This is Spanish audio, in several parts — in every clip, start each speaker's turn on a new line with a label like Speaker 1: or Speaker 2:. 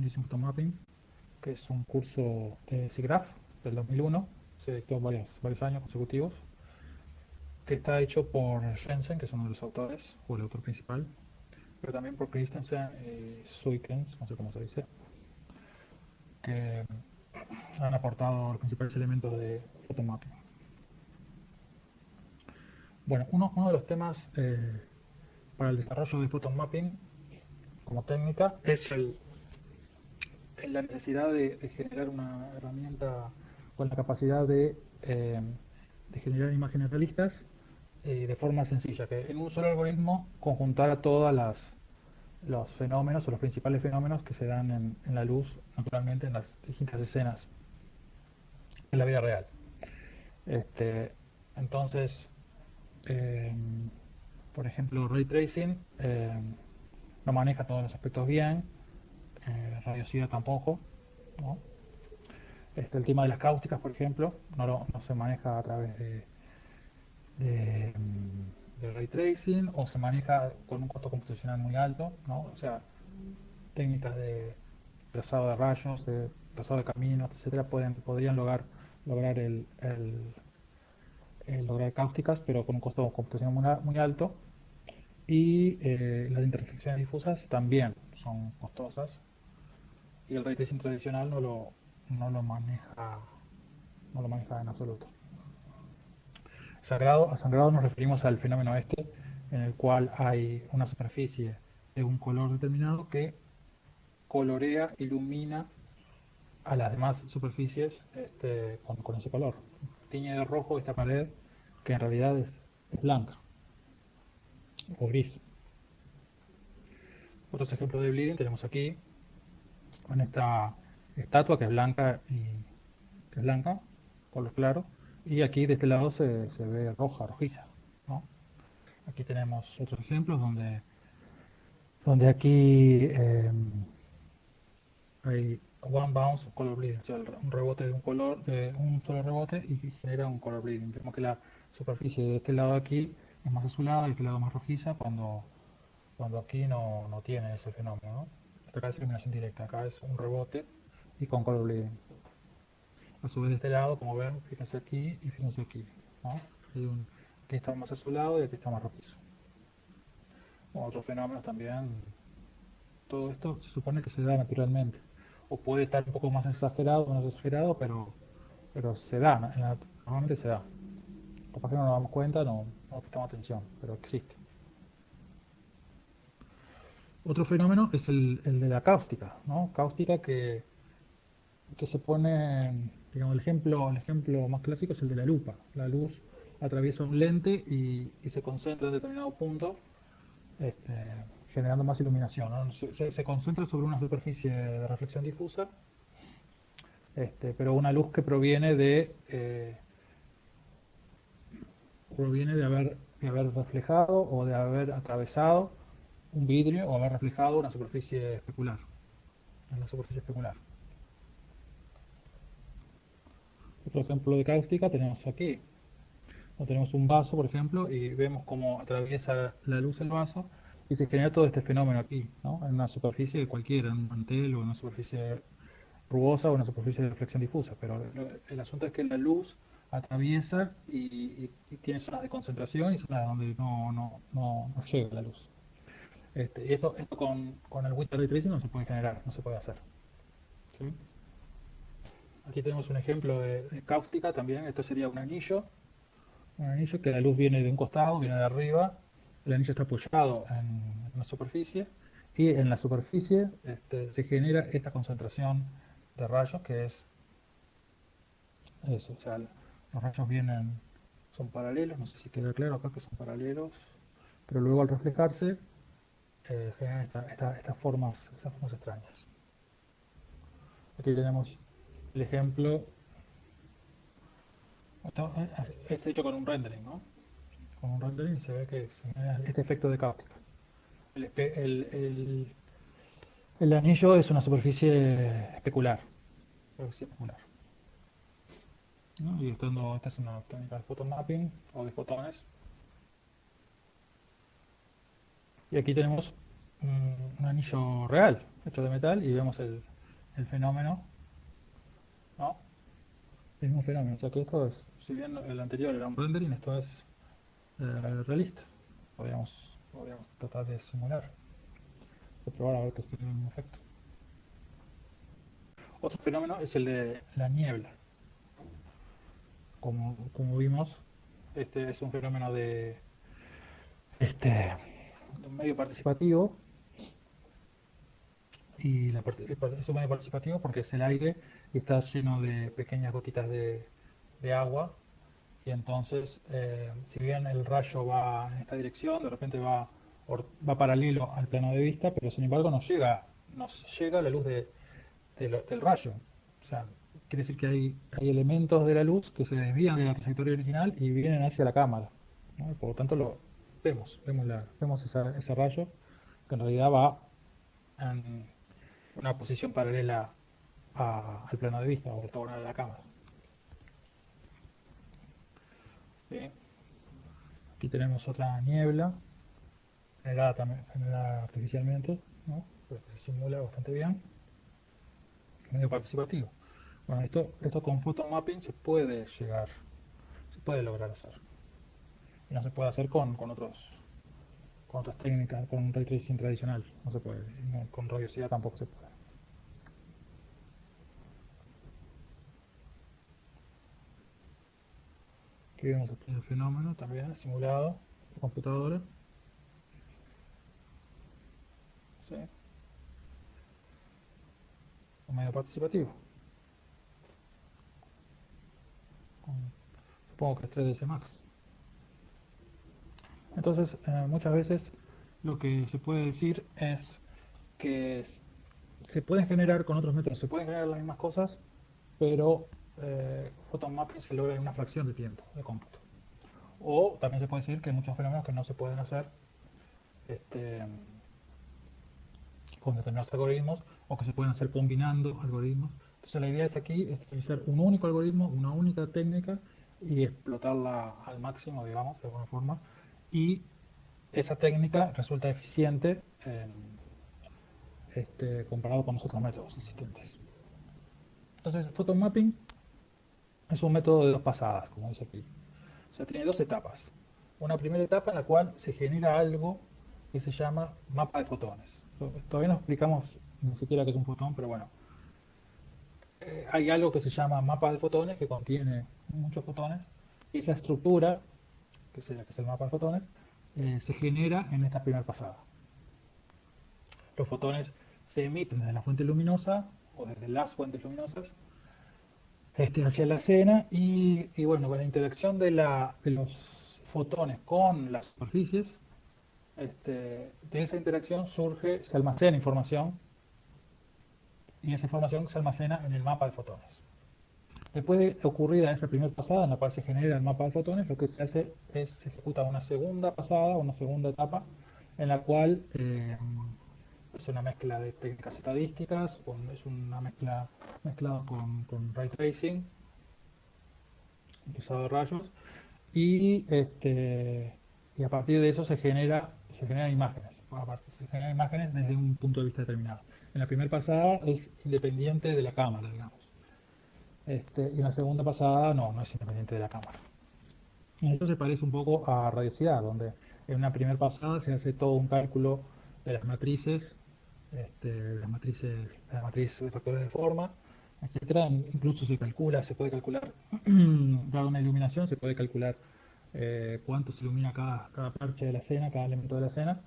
Speaker 1: Using Photomapping, que es un curso de SIGGRAPH del 2001, se dictó varios años consecutivos, que está hecho por Jensen, que es uno de los autores, o el autor principal, pero también por Christensen y Suikens, no sé cómo se dice, que han aportado los principales elementos de Photomapping. Bueno, uno de los temas para el desarrollo de Photomapping como técnica es la necesidad de generar una herramienta con la capacidad de generar imágenes realistas de forma sencilla, que en un solo algoritmo conjuntara todos los fenómenos o los principales fenómenos que se dan en la luz naturalmente en las distintas escenas de la vida real. Este, entonces, eh, por ejemplo, Ray Tracing no maneja todos los aspectos bien, radiosidad tampoco, ¿no? El tema de las cáusticas, por ejemplo, no se maneja a través de, de ray tracing o se maneja con un costo computacional muy alto, ¿no? O sea, técnicas de trazado de rayos, de trazado de caminos, etcétera, podrían lograr lograr cáusticas, pero con un costo computacional muy alto. Y las intersecciones difusas también son costosas. Y el ray tracing tradicional no lo maneja, no lo maneja en absoluto. A sangrado nos referimos al fenómeno en el cual hay una superficie de un color determinado que colorea, ilumina a las demás superficies con ese color. Tiñe de rojo esta pared que en realidad es blanca o gris. Otros ejemplos de bleeding tenemos aquí con esta estatua que es blanca color claro, y aquí de este lado se ve rojiza, ¿no? Aquí tenemos otros ejemplos donde aquí hay one bounce color bleeding, o sea, un rebote de un color, de un solo rebote y genera un color bleeding. Vemos que la superficie de este lado aquí es más azulada y de este lado más rojiza cuando aquí no tiene ese fenómeno, ¿no? Acá es iluminación directa, acá es un rebote y con color bleeding. A su vez de este lado, como ven, fíjense aquí y fíjense aquí, ¿no? Aquí está más azulado y aquí está más rojizo. Otros fenómenos también, todo esto se supone que se da naturalmente. O puede estar un poco más exagerado o menos exagerado, pero se da, normalmente se da. Capaz que no nos damos cuenta, no prestamos atención, pero existe. Otro fenómeno es el de la cáustica, ¿no? Cáustica que se pone, digamos, el ejemplo más clásico es el de la lupa. La luz atraviesa un lente y se concentra en determinado punto, este, generando más iluminación, ¿no? Se concentra sobre una superficie de reflexión difusa, pero una luz que proviene de haber reflejado o de haber atravesado un vidrio o haber reflejado una superficie especular. Una superficie especular. Otro ejemplo de cáustica tenemos aquí. Tenemos un vaso, por ejemplo, y vemos cómo atraviesa la luz el vaso y se genera todo este fenómeno aquí, ¿no? En una superficie cualquiera, en un mantel o en una superficie rugosa o en una superficie de reflexión difusa. Pero el asunto es que la luz atraviesa y tiene zonas de concentración y zonas donde no llega la luz. Y esto con el Winter Ray Tracing no se puede generar, no se puede hacer. ¿Sí? Aquí tenemos un ejemplo de cáustica también. Esto sería un anillo que la luz viene de un costado, viene de arriba, el anillo está apoyado en una superficie y en la superficie se genera esta concentración de rayos que es eso, o sea, los rayos son paralelos, no sé si queda claro acá que son paralelos, pero luego al reflejarse generan estas formas extrañas. Aquí tenemos el ejemplo, esto es hecho con un rendering, ¿no? Con un rendering se ve que se genera este efecto de cáustica. El, el anillo es una superficie especular. Superficie especular, ¿no? Y esta es una técnica de photomapping o de fotones. Y aquí tenemos un anillo real, hecho de metal, y vemos el fenómeno, ¿no? El mismo fenómeno. O sea que esto es, si bien el anterior era un rendering, esto es realista. Podríamos tratar de simular, de probar a ver que tiene el mismo efecto. Otro fenómeno es el de la niebla. Como vimos, este es un fenómeno este, de un medio participativo. Y es un medio participativo porque es el aire y está lleno de pequeñas gotitas de agua. Y entonces, si bien el rayo va en esta dirección, de repente va paralelo al plano de vista, pero sin embargo nos llega la luz del rayo. O sea, quiere decir que hay elementos de la luz que se desvían de la trayectoria original y vienen hacia la cámara, ¿no? Y por lo tanto vemos ese rayo que en realidad va en una posición paralela al plano de vista o ortogonal a la cámara. ¿Sí? Aquí tenemos otra niebla generada artificialmente, ¿no? Pero que se simula bastante bien. Medio participativo. Bueno, esto con photon mapping se puede lograr hacer. Y no se puede hacer con otras técnicas, con ray tracing tradicional. No se puede. Con radiosidad tampoco se puede. Aquí vemos el fenómeno también simulado por computadora. ¿Sí? Un medio participativo. Supongo que es 3ds Max. Entonces, muchas veces lo que se puede decir es que se pueden generar con otros métodos, se pueden generar las mismas cosas, pero photon mapping se logra en una fracción de tiempo de cómputo. O también se puede decir que hay muchos fenómenos que no se pueden hacer con determinados algoritmos o que se pueden hacer combinando algoritmos. Entonces la idea es aquí es utilizar un único algoritmo, una única técnica y explotarla al máximo, digamos, de alguna forma. Y esa técnica resulta eficiente comparado con los otros métodos existentes. Entonces, photon mapping es un método de dos pasadas, como dice aquí. O sea, tiene dos etapas. Una primera etapa en la cual se genera algo que se llama mapa de fotones. Todavía no explicamos ni siquiera qué es un fotón, pero bueno. Hay algo que se llama mapa de fotones que contiene muchos fotones y esa estructura, que es el mapa de fotones, se genera en esta primera pasada. Los fotones se emiten desde la fuente luminosa o desde las fuentes luminosas hacia la escena y bueno, con la interacción de los fotones con las superficies, de esa interacción se almacena información y esa información se almacena en el mapa de fotones. Después de ocurrida esa primera pasada en la cual se genera el mapa de fotones, lo que se hace es se ejecuta una segunda pasada, una segunda etapa, en la cual es una mezcla de técnicas estadísticas, es una mezclado con ray tracing, usado de rayos, y a partir de eso se generan imágenes. Se generan imágenes desde un punto de vista determinado. En la primera pasada es independiente de la cámara, digamos. Y en la segunda pasada no es independiente de la cámara. Esto se parece un poco a radiosidad, donde en una primera pasada se hace todo un cálculo de las matrices, de la matriz de factores de forma, etcétera. Incluso se puede calcular, dada una iluminación, se puede calcular cuánto se ilumina cada parche de la escena, cada elemento de la escena.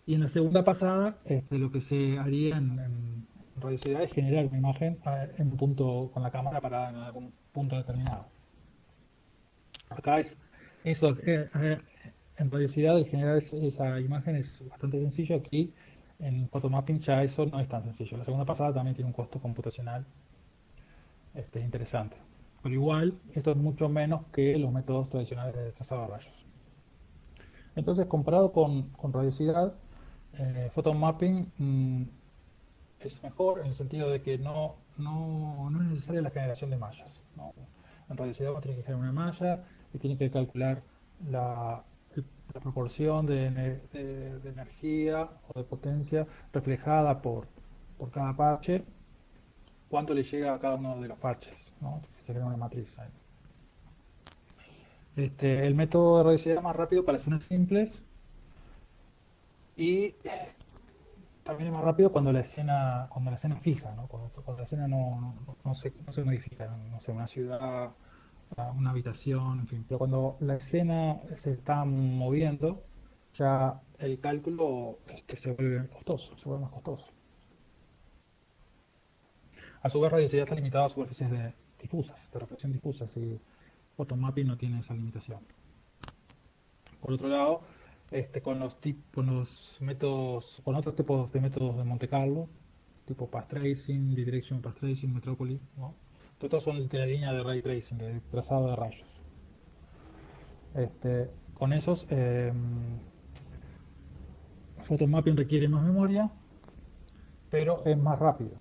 Speaker 1: Y en la segunda pasada, lo que se haría en radiosidad es generar una imagen en un punto con la cámara parada en algún punto determinado. Acá en radiosidad el generar esa imagen es bastante sencillo. Aquí en photomapping ya eso no es tan sencillo. La segunda pasada también tiene un costo computacional interesante. Pero igual, esto es mucho menos que los métodos tradicionales de trazado de rayos. Entonces, comparado con radiosidad, photon mapping es mejor en el sentido de que no es necesaria la generación de mallas, ¿no? En radiosidad uno tiene que generar una malla y tiene que calcular la proporción de energía o de potencia reflejada por cada parche cuánto le llega a cada uno de los parches, ¿no? Se crea una matriz ahí. El método de radioicidad más rápido para escenas simples y también es más rápido cuando la escena es fija, ¿no? Cuando la escena no se modifica, no sé, una ciudad, una habitación, en fin. Pero cuando la escena se está moviendo, ya el cálculo se vuelve costoso, se vuelve más costoso. A su vez, radioicidad está limitado a superficies difusas, de reflexión difusas, y photomapping no tiene esa limitación. Por otro lado, con otros tipos de métodos de Monte Carlo, tipo path tracing, bidirectional path tracing, Metropolis, ¿no? Todos son de la línea de ray tracing, de trazado de rayos. Con esos, photomapping requiere más memoria, pero es más rápido.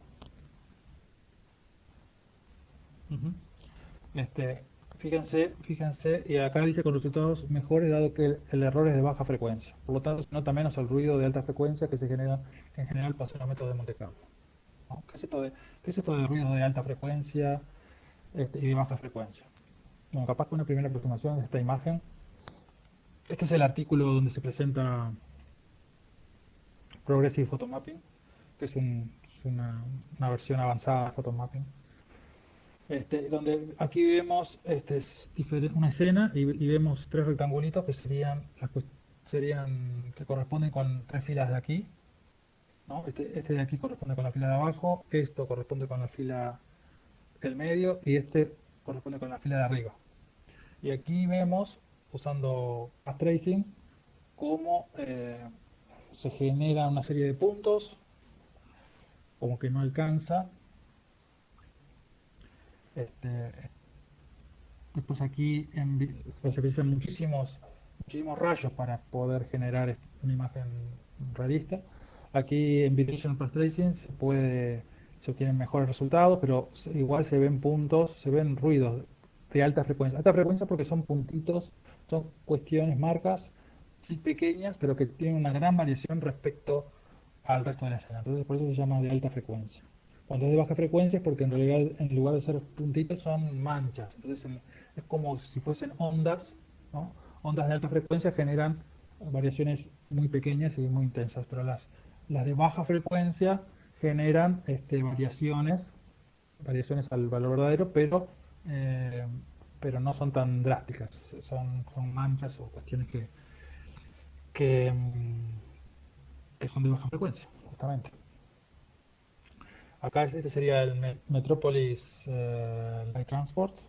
Speaker 1: Ujú. Fíjense, y acá dice con resultados mejores dado que el error es de baja frecuencia. Por lo tanto, se nota menos el ruido de alta frecuencia que se genera en general para hacer los métodos de Monte Carlo, ¿no? ¿Qué es esto de ruido de alta frecuencia y de baja frecuencia? Bueno, capaz que una primera aproximación de esta imagen. Este es el artículo donde se presenta Progressive Photomapping, que es una versión avanzada de Photomapping. Donde aquí vemos una escena y vemos tres rectangulitos que serían que corresponden con tres filas de aquí, ¿no? Este de aquí corresponde con la fila de abajo, esto corresponde con la fila del medio y este corresponde con la fila de arriba. Y aquí vemos, usando path tracing, cómo se genera una serie de puntos, como que no alcanza. Este, Después aquí se precisan muchísimos rayos para poder generar una imagen realista. Aquí en Bidirectional Path Tracing se obtienen mejores resultados, pero igual se ven puntos, se ven ruidos de alta frecuencia. Alta frecuencia porque son puntitos, son cuestiones, marcas, sí pequeñas, pero que tienen una gran variación respecto al resto de la escena. Entonces por eso se llama de alta frecuencia. Cuando es de baja frecuencia es porque en realidad en lugar de ser puntitos son manchas. Entonces es como si fuesen ondas, ¿no? Ondas de alta frecuencia generan variaciones muy pequeñas y muy intensas, pero las de baja frecuencia generan variaciones al valor verdadero, eh, pero no son tan drásticas. Son manchas o cuestiones que, mm, que son de baja frecuencia, justamente. Acá este sería el Metropolis Light Transport.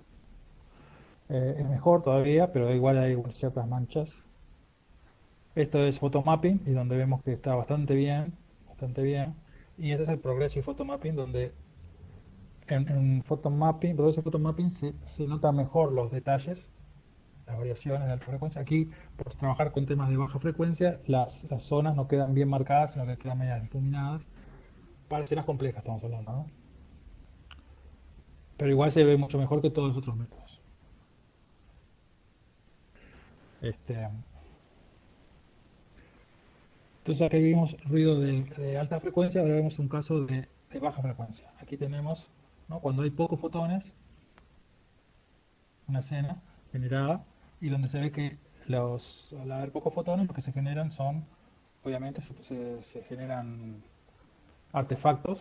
Speaker 1: Es mejor todavía, pero igual hay ciertas manchas. Esto es photomapping y donde vemos que está bastante bien, bastante bien. Y este es el Progressive Photomapping, donde en Progressive Photomapping se notan mejor los detalles, las variaciones de alta frecuencia. Aquí, por trabajar con temas de baja frecuencia, las zonas no quedan bien marcadas, sino que quedan medias difuminadas. Para escenas complejas estamos hablando, ¿no? Pero igual se ve mucho mejor que todos los otros métodos. Este, entonces aquí vimos ruido de alta frecuencia, ahora vemos un caso de baja frecuencia. Aquí tenemos, ¿no? Cuando hay pocos fotones, una escena generada, y donde se ve que al haber pocos fotones, lo que se generan son, obviamente, se generan artefactos,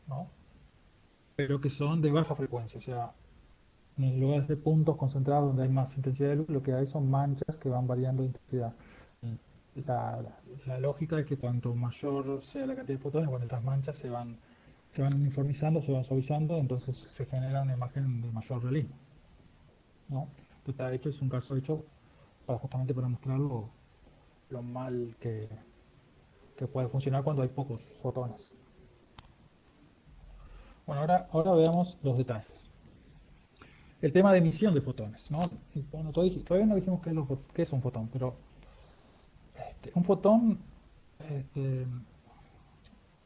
Speaker 1: ¿no? Pero que son de baja frecuencia, o sea, en lugar de puntos concentrados donde hay más intensidad de luz, lo que hay son manchas que van variando de intensidad. La lógica es que cuanto mayor sea la cantidad de fotones, bueno, estas manchas se van uniformizando, se van suavizando, entonces se genera una imagen de mayor realismo, ¿no? Es un caso hecho justamente para mostrar lo mal que puede funcionar cuando hay pocos fotones. Bueno, ahora veamos los detalles. El tema de emisión de fotones, ¿no? Bueno, todavía no dijimos qué es un fotón, pero un fotón este,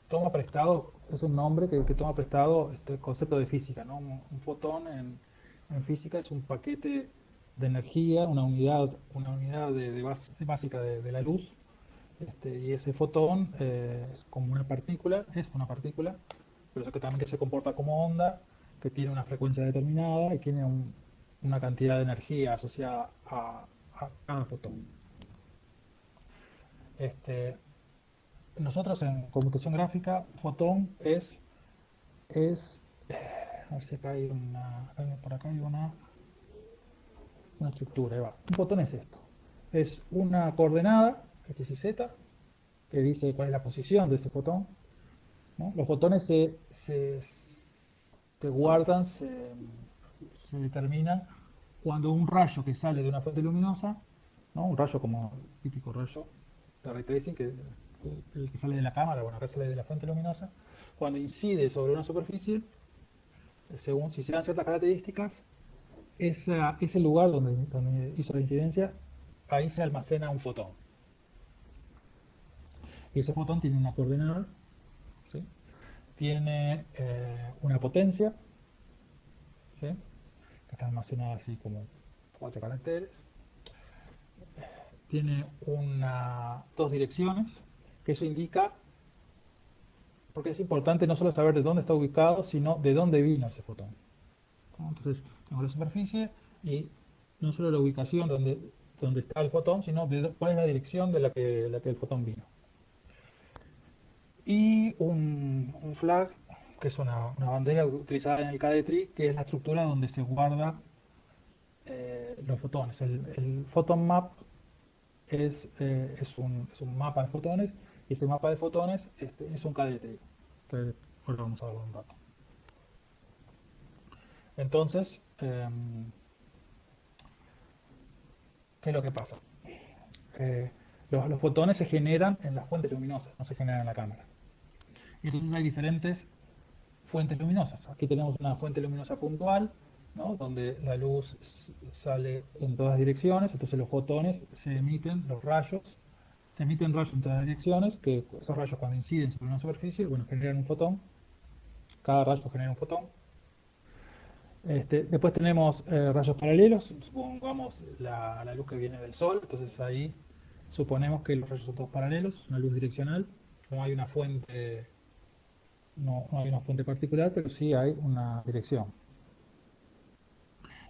Speaker 1: toma prestado, es un nombre que toma prestado este concepto de física, ¿no? Un fotón en física es un paquete de energía, una unidad básica de la luz, y ese fotón es una partícula, pero eso que también que se comporta como onda, que tiene una frecuencia determinada y tiene una cantidad de energía asociada a cada fotón. Este, nosotros en computación gráfica, fotón es a ver si acá hay por acá hay una estructura, ahí va. Un fotón es esto. Es una coordenada, X y Z, que dice cuál es la posición de ese fotón, ¿no? Los fotones se guardan, se determinan cuando un rayo que sale de una fuente luminosa, ¿no? Un rayo como el típico rayo de ray tracing, el que sale de la cámara, bueno, acá sale de la fuente luminosa, cuando incide sobre una superficie, según si se dan ciertas características, ese lugar donde hizo la incidencia, ahí se almacena un fotón. Y ese fotón tiene una coordenada, ¿sí? Tiene una potencia, ¿sí? Que está almacenada así como 4 caracteres. Tiene dos direcciones, que eso indica, porque es importante no solo saber de dónde está ubicado, sino de dónde vino ese fotón, ¿no? Entonces, tengo la superficie y no solo la ubicación donde está el fotón, sino cuál es la dirección de la que el fotón vino. Y un flag, que es una bandera utilizada en el KD-tree, que es la estructura donde se guarda los fotones. El photon map es un mapa de fotones, y ese mapa de fotones es un KD-tree, que ahora vamos a verlo un rato. Entonces, ¿qué es lo que pasa? Los fotones se generan en las fuentes luminosas, no se generan en la cámara. Y entonces hay diferentes fuentes luminosas. Aquí tenemos una fuente luminosa puntual, ¿no? Donde la luz sale en todas direcciones, entonces los fotones se emiten, los rayos, se emiten rayos en todas direcciones, que esos rayos cuando inciden sobre una superficie, bueno, generan un fotón, cada rayo genera un fotón. Después tenemos rayos paralelos, supongamos la luz que viene del sol, entonces ahí suponemos que los rayos son todos paralelos, es una luz direccional, no hay una fuente, no hay una fuente particular, pero sí hay una dirección.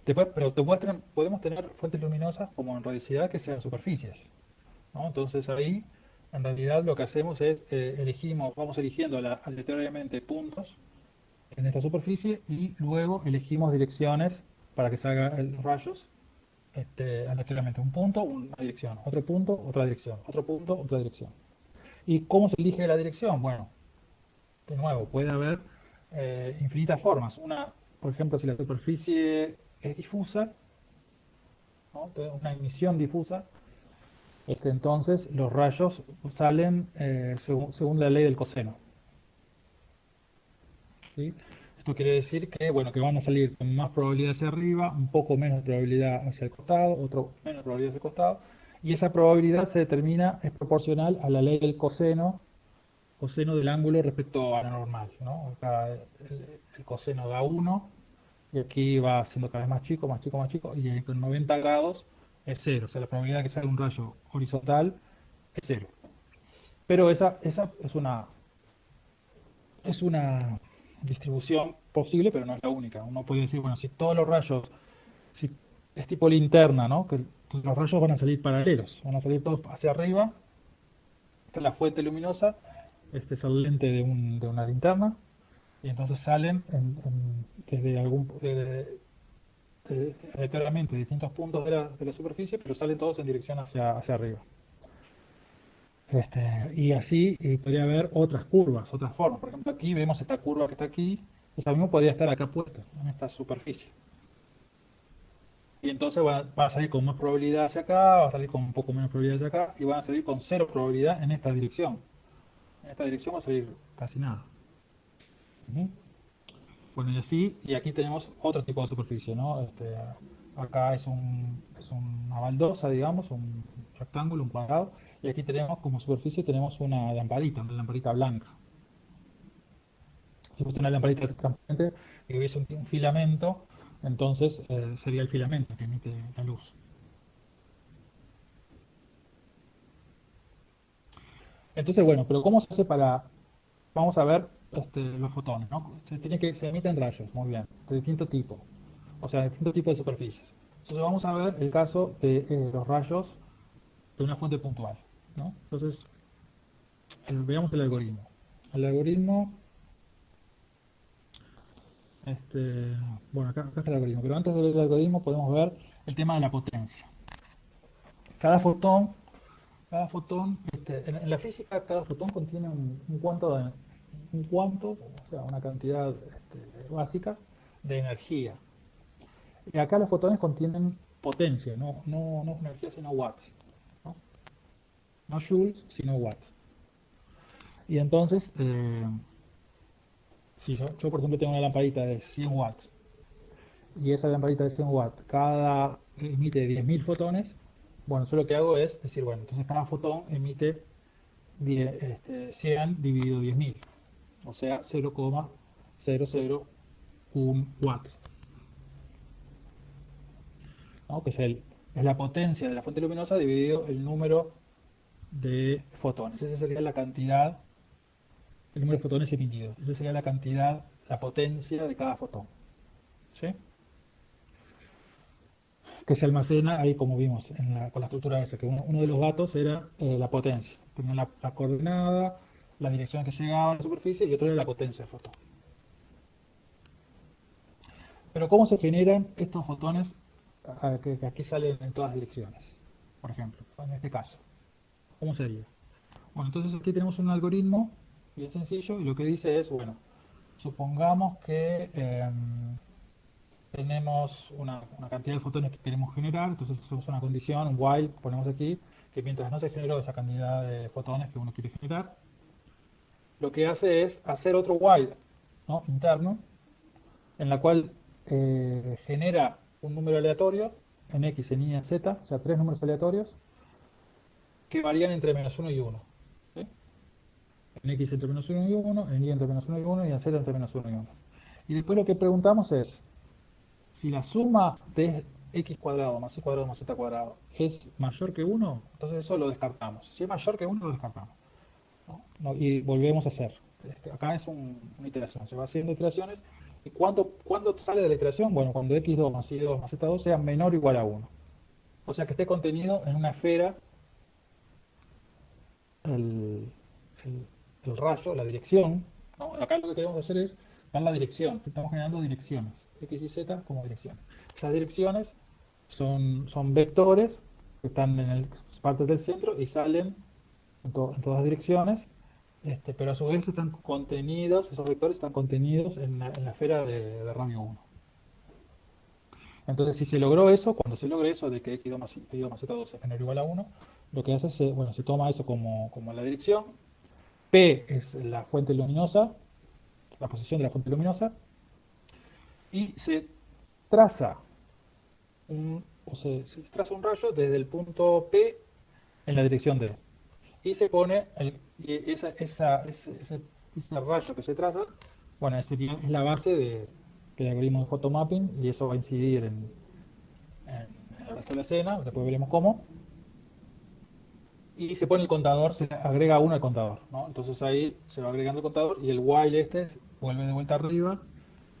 Speaker 1: Después, pero podemos tener fuentes luminosas como en radiosidad que sean superficies, ¿no? Entonces ahí, en realidad lo que hacemos es vamos eligiendo aleatoriamente puntos en esta superficie y luego elegimos direcciones para que salgan los rayos aleatoriamente. Un punto, una dirección, otro punto, otra dirección, otro punto, otra dirección. ¿Y cómo se elige la dirección? Bueno, de nuevo, puede haber infinitas formas. Por ejemplo, si la superficie es difusa, ¿no? Entonces, una emisión difusa, entonces los rayos salen según la ley del coseno, ¿sí? Esto quiere decir que, bueno, que van a salir con más probabilidad hacia arriba, un poco menos probabilidad hacia el costado, otro menos probabilidad hacia el costado, y esa probabilidad se determina, es proporcional a la ley del coseno del ángulo respecto a la normal, ¿no? Acá el coseno da 1 y aquí va siendo cada vez más chico, más chico, más chico, y con 90 grados es 0, o sea, la probabilidad de que salga un rayo horizontal es 0. Pero esa es una distribución posible, pero no es la única. Uno puede decir, bueno, si todos los rayos, si es tipo linterna, ¿no? Entonces los rayos van a salir paralelos, van a salir todos hacia arriba. Esta es la fuente luminosa, este es el lente de una linterna, y entonces salen aleatoriamente de distintos puntos de la superficie, pero salen todos en dirección hacia arriba. Y así podría haber otras curvas, otras formas. Por ejemplo, aquí vemos esta curva que está aquí, esa misma podría estar acá puesta, en esta superficie. Y entonces va a salir con más probabilidad hacia acá, va a salir con un poco menos probabilidad hacia acá, y van a salir con 0 probabilidad en esta dirección. En esta dirección va a salir casi nada. Ujú. Bueno, y aquí tenemos otro tipo de superficie, ¿no? Acá es una baldosa, digamos, un rectángulo, un cuadrado, y aquí tenemos como superficie tenemos una lamparita blanca. Si fuese una lamparita transparente y hubiese un filamento, entonces sería el filamento que emite la luz. Entonces, bueno, pero ¿cómo se hace vamos a ver los fotones, ¿no? Se emiten rayos, muy bien, de distinto tipo, o sea, de distinto tipo de superficies. Entonces vamos a ver el caso de los rayos de una fuente puntual, ¿no? Entonces, veamos el algoritmo. El algoritmo, bueno, acá está el algoritmo, pero antes de ver el algoritmo podemos ver el tema de la potencia. Cada fotón, en la física, cada fotón contiene un cuanto, o sea, una cantidad básica de energía. Y acá los fotones contienen potencia, no energía, sino watts. No, no joules, sino watts. Y entonces, si yo, por ejemplo, tengo una lamparita de 100 watts, y esa lamparita de 100 watts emite 10.000 fotones, bueno, yo lo que hago es decir, bueno, entonces cada fotón emite 100 dividido 10.000, o sea, 0,001 watts, ¿no? Que es la potencia de la fuente luminosa dividido el número de fotones. Esa sería la cantidad, el número de fotones emitidos. Esa sería la cantidad, la potencia de cada fotón. ¿Sí? Que se almacena ahí, como vimos con la estructura esa, que uno de los datos era la potencia. Tenía la coordenada, la dirección que llegaba a la superficie y otro era la potencia del fotón. Pero ¿cómo se generan estos fotones que aquí salen en todas direcciones? Por ejemplo, en este caso. ¿Cómo sería? Bueno, entonces aquí tenemos un algoritmo bien sencillo y lo que dice es, bueno, supongamos que tenemos una cantidad de fotones que queremos generar, entonces hacemos una condición, un while, ponemos aquí, que mientras no se generó esa cantidad de fotones que uno quiere generar, lo que hace es hacer otro while, ¿no? Interno, en la cual genera un número aleatorio, en X, en Y, en Z, o sea, tres números aleatorios, que varían entre -1 y 1. ¿Sí? En X entre -1 y 1, en Y entre -1 y 1 y en Z entre -1 y 1. Y después lo que preguntamos es, si la suma de x cuadrado más y cuadrado más z cuadrado es mayor que 1, entonces eso lo descartamos. Si es mayor que 1, lo descartamos. Y volvemos a hacer. Acá es una iteración, se va haciendo iteraciones. ¿Y cuándo sale de la iteración? Bueno, cuando x2 más y2 más z2 sea menor o igual a 1. O sea que esté contenido en una esfera el, el- el rayo, la dirección, ¿no? Acá lo que queremos hacer es dar la dirección. Estamos generando direcciones, x y z como direcciones. Esas direcciones son vectores que están en partes del centro y salen en todas direcciones, pero a su vez están contenidos, esos vectores están contenidos en la esfera de radio 1. Entonces, si se logró eso, cuando se logre eso de que x2 más y2 más z2 es menor o igual a 1, lo que hace es, bueno, se toma eso como la dirección, P es la fuente luminosa, la posición de la fuente luminosa, y se traza se traza un rayo desde el punto P en la dirección D. Y se pone ese rayo que se traza, bueno, es la base del algoritmo de photomapping y eso va a incidir en el resto de la escena, después veremos cómo. Y se pone el contador, se agrega uno al contador, ¿no? Entonces ahí se va agregando el contador y el while vuelve de vuelta arriba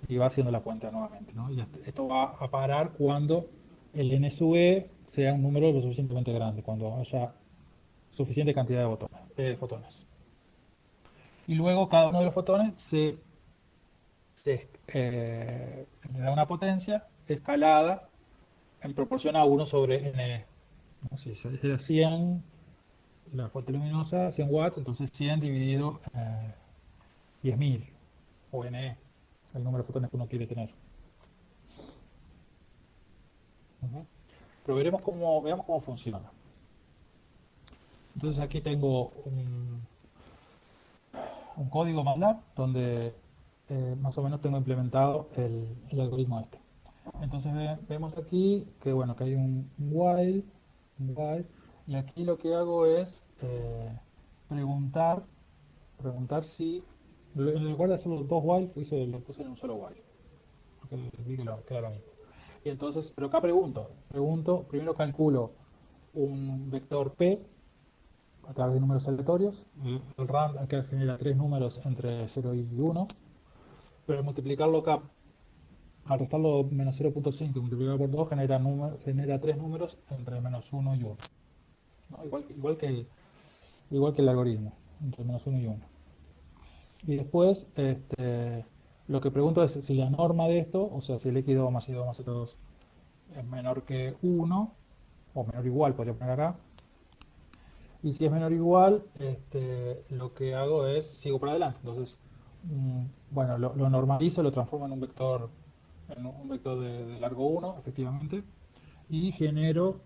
Speaker 1: y va haciendo la cuenta nuevamente, ¿no? Y esto va a parar cuando el n sub e sea un número lo suficientemente grande, cuando haya suficiente cantidad de fotones. Y luego cada uno de los fotones se le da una potencia escalada en proporción a 1 sobre n. ¿No? Si era 100 la fuente luminosa, 100 watts, entonces 100 dividido 10.000 o n, el número de fotones que uno quiere tener. Pero veamos cómo funciona. Entonces aquí tengo un código MATLAB donde más o menos tengo implementado el algoritmo este. Entonces vemos aquí que bueno, que hay un while, y aquí lo que hago es preguntar si, en lugar de hacer los dos while, lo puse en un solo while, porque vi que era lo mismo. Y entonces, pero acá pregunto, primero calculo un vector P, a través de números aleatorios. El rand acá genera tres números entre 0 y 1, pero al multiplicarlo acá, al restarlo menos 0,5 y multiplicarlo por 2 genera tres números entre menos 1 y 1. ¿No? Igual que el algoritmo, entre menos 1 y 1. Y después, lo que pregunto es si la norma de esto, o sea, si el x2 más y2 más z2 es menor que 1, o menor o igual, podría poner acá. Y si es menor o igual, lo que hago es sigo para adelante. Entonces, bueno, lo normalizo, lo transformo en un vector de largo 1, efectivamente, y genero,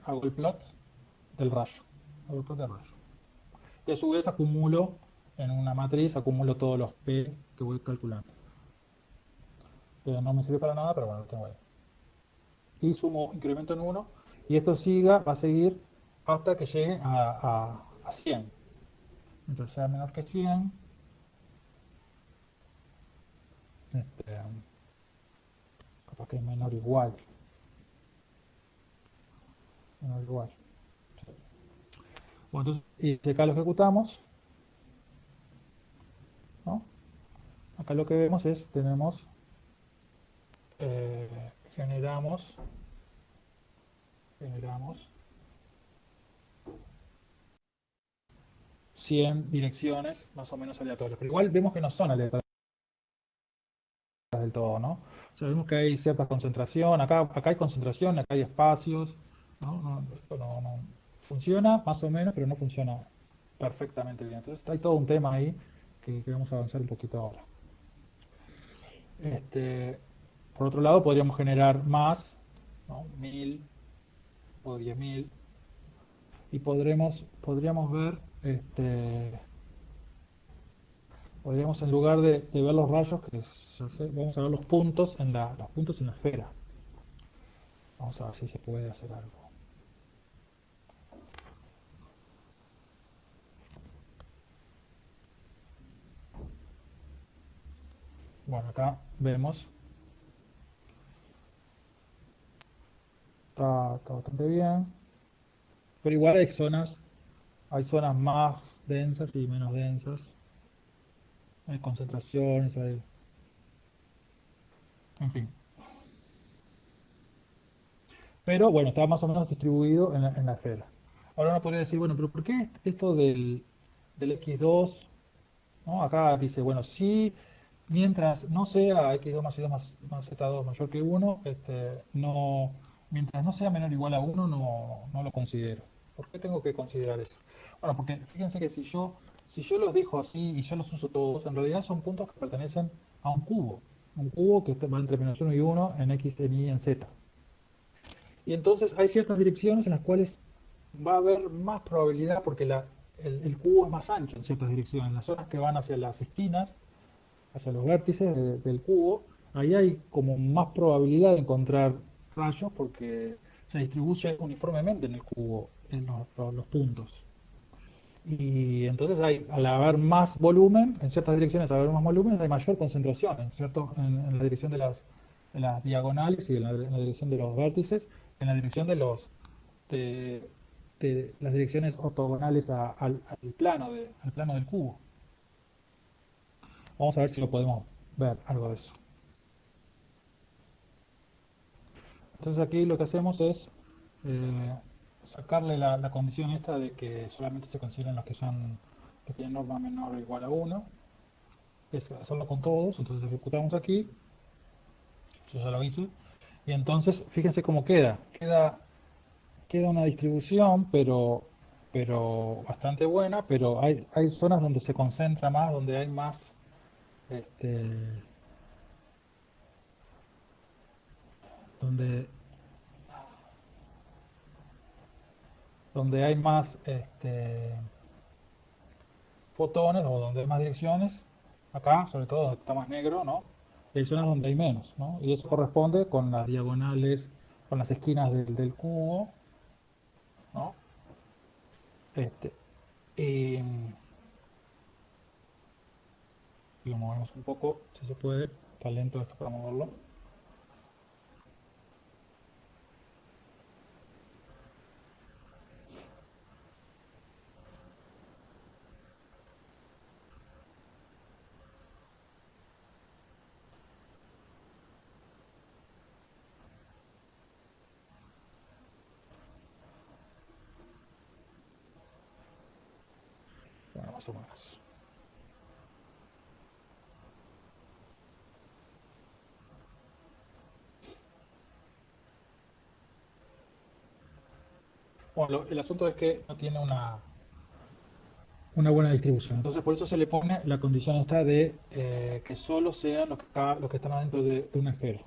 Speaker 1: hago el plot del rayo. Hago el plot del rayo. Y a su vez acumulo en una matriz, acumulo todos los P que voy calculando. No me sirve para nada, pero bueno, lo tengo ahí. Y sumo incremento en 1, y esto va a seguir hasta que llegue a 100. Mientras sea menor que 100, capaz que es menor o igual. Menor o igual. Bueno, entonces, y si acá lo ejecutamos, ¿no? Acá lo que vemos es, generamos 100 direcciones más o menos aleatorias. Pero igual vemos que no son aleatorias del todo, ¿no? O sea, vemos que hay cierta concentración, acá hay concentración, acá hay espacios, ¿no? Esto no funciona más o menos, pero no funciona perfectamente bien. Entonces hay todo un tema ahí que vamos a avanzar un poquito ahora. Por otro lado, podríamos generar más, ¿no? 1000 o 10.000, y podríamos ver, podríamos en lugar de ver los rayos, vamos a ver los puntos los puntos en la esfera. Vamos a ver si se puede hacer algo. Bueno, acá vemos, está bastante bien, pero igual hay zonas más densas y menos densas, hay concentraciones, en fin. Pero bueno, está más o menos distribuido en la esfera. Ahora uno podría decir, bueno, pero ¿por qué esto del x2? ¿No? Acá dice, bueno, si mientras no sea x2 más y2 más z2 mayor que 1, mientras no sea menor o igual a 1, no lo considero. ¿Por qué tengo que considerar eso? Bueno, porque fíjense que si yo los dejo así y yo los uso todos, en realidad son puntos que pertenecen a un cubo que va entre menos 1 y 1 en x, en y, en z. Y entonces hay ciertas direcciones en las cuales va a haber más probabilidad, porque el cubo es más ancho en ciertas direcciones. En las zonas que van hacia las esquinas, hacia los vértices del cubo, ahí hay como más probabilidad de encontrar rayos porque se distribuye uniformemente en el cubo, en los puntos. Y entonces al haber más volumen, en ciertas direcciones, al haber más volumen, hay mayor concentración, en la dirección de las diagonales y en la dirección de los vértices, en la dirección de, de las direcciones ortogonales al plano del cubo. Vamos a ver si lo podemos ver, algo de eso. Entonces aquí lo que hacemos es sacarle la condición esta de que solamente se consideran los que tienen norma menor o igual a 1, es hacerlo con todos. Entonces ejecutamos aquí, yo ya lo hice, y entonces fíjense cómo queda una distribución, pero bastante buena, pero hay zonas donde se concentra más, donde hay más, este, donde, donde hay más fotones, o donde hay más direcciones. Acá, sobre todo donde está más negro, ¿no? Y hay zonas donde hay menos, ¿no? Y eso corresponde con las diagonales, con las esquinas del cubo, ¿no? Este, y lo movemos un poco, si se puede. Está lento esto para moverlo. más o menos. Bueno, el asunto es que no tiene una buena distribución. Entonces, por eso se le pone la condición esta de que solo sean los que están adentro de una esfera.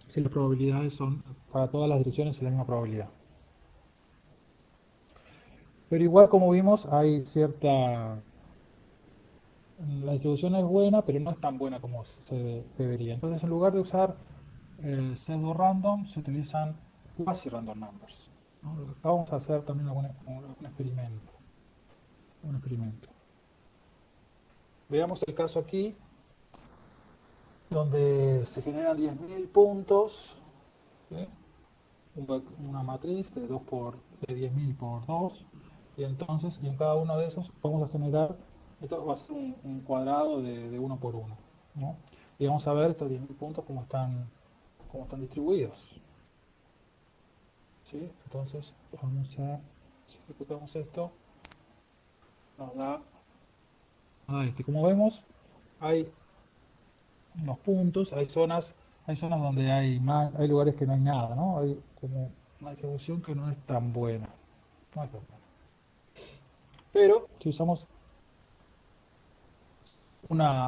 Speaker 1: Si las probabilidades son, para todas las direcciones, es la misma probabilidad. Pero igual, como vimos, hay cierta... La distribución es buena, pero no es tan buena como se debería. Entonces, en lugar de usar pseudo random, se utilizan quasi random numbers, ¿no? Acá vamos a hacer también un experimento. Un experimento. Veamos el caso aquí, donde se generan 10.000 puntos, ¿sí? Una matriz de 10.000 por 2, y entonces en cada uno de esos vamos a generar, esto va a ser un cuadrado de 1 por 1, ¿no? Y vamos a ver estos 10.000 puntos cómo están distribuidos, ¿sí? Entonces si ejecutamos esto, nos da este. Como vemos, hay unos puntos, hay zonas donde hay lugares que no hay nada, ¿no? Hay como una distribución que no es tan buena. No es tan buena. Pero si usamos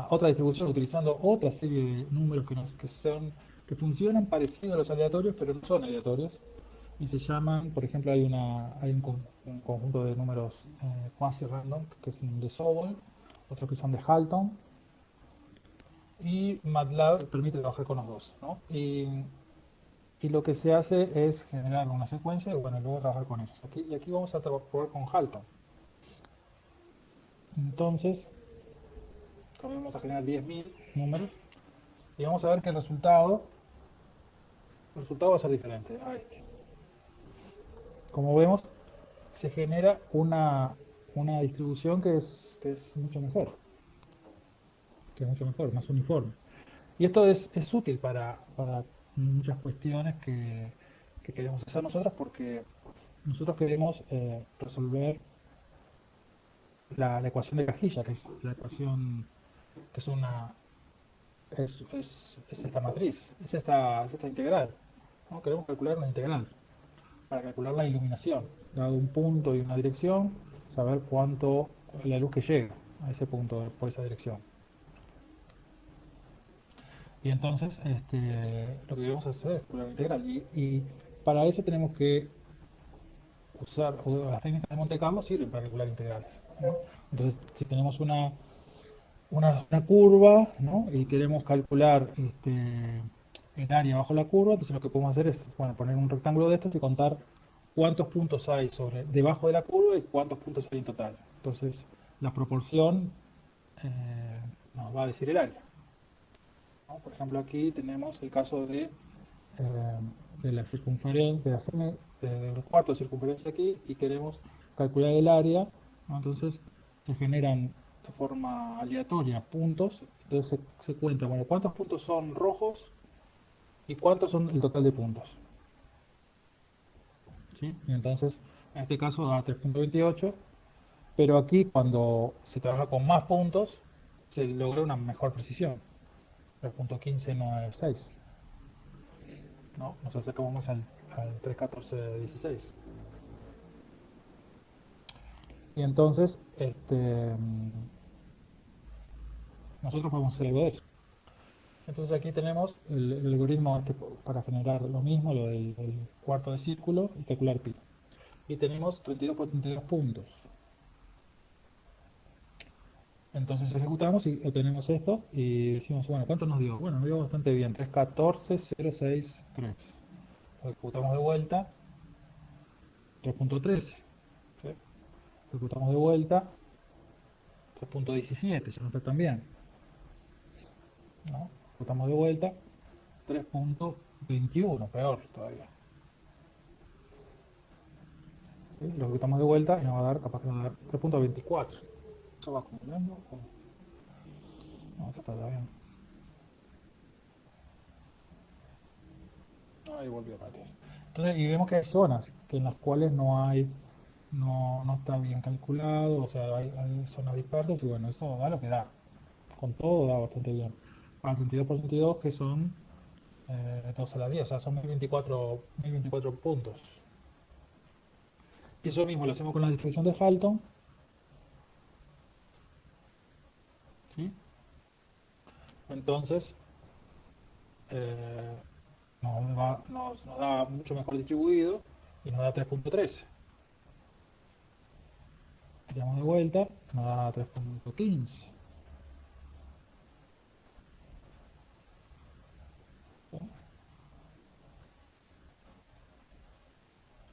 Speaker 1: otra distribución utilizando otra serie de números que funcionan parecidos a los aleatorios, pero no son aleatorios, y se llaman, por ejemplo, hay un conjunto de números quasi random, que son de Sobol, otros que son de Halton, y MATLAB permite trabajar con los dos, ¿no? Y lo que se hace es generar una secuencia y bueno, luego trabajar con ellos. Aquí vamos a probar con Halton. Entonces, también vamos a generar 10.000 números y vamos a ver que el resultado va a ser diferente a este. Como vemos, se genera una distribución que es mucho mejor, más uniforme. Y esto es útil para muchas cuestiones que queremos hacer nosotros, porque nosotros queremos resolver la ecuación de cajilla, que es la ecuación que es esta matriz, es esta integral, ¿no? Queremos calcular una integral para calcular la iluminación, dado un punto y una dirección, saber cuánto la luz que llega a ese punto por esa dirección. Y entonces lo que queremos hacer es calcular la integral. Y para eso tenemos que usar, las técnicas de Monte Carlo sirven para calcular integrales, ¿no? Entonces, si tenemos una curva, ¿no? Y queremos calcular el área bajo la curva, entonces lo que podemos hacer es, bueno, poner un rectángulo de estos y contar cuántos puntos hay debajo de la curva y cuántos puntos hay en total. Entonces, la proporción nos va a decir el área, ¿no? Por ejemplo, aquí tenemos el caso de la circunferencia, del cuarto de circunferencia aquí, y queremos calcular el área, ¿no? Entonces se generan de forma aleatoria puntos, entonces se cuenta, bueno, cuántos puntos son rojos y cuántos son el total de puntos, ¿sí? Y entonces en este caso da 3.28, pero aquí cuando se trabaja con más puntos se logra una mejor precisión, 3.1596, ¿no? Nos acercamos más al 3.1416. Y entonces, nosotros podemos hacer algo de eso. Entonces aquí tenemos el algoritmo para generar lo mismo, lo del cuarto de círculo y calcular pi. Y tenemos 32 por 32 puntos. Entonces ejecutamos y obtenemos esto y decimos, bueno, ¿cuánto nos dio? Bueno, nos dio bastante bien, 314.063. Lo ejecutamos de vuelta, 3.13. ¿Sí? Ejecutamos de vuelta, 3.17, ya no está tan bien, ¿no? Ejecutamos de vuelta, 3.21, peor todavía. ¿Sí? Lo ejecutamos de vuelta y nos va a dar, capaz que nos va a dar 3.24. ¿Esto va acumulando? No, esto está bien. Ahí volvió a Matías. Entonces, y vemos que hay zonas en las cuales no hay no está bien calculado, o sea, hay zonas dispersas y bueno, eso da lo que da. Con todo da bastante bien. Para 32 por 32 que son 2 a la 10, o sea, son 1024 puntos. Y eso mismo lo hacemos con la distribución de Halton, ¿sí? Entonces, eh, nos da mucho mejor distribuido y nos da 3.13. Tiramos de vuelta, nos da 3.15.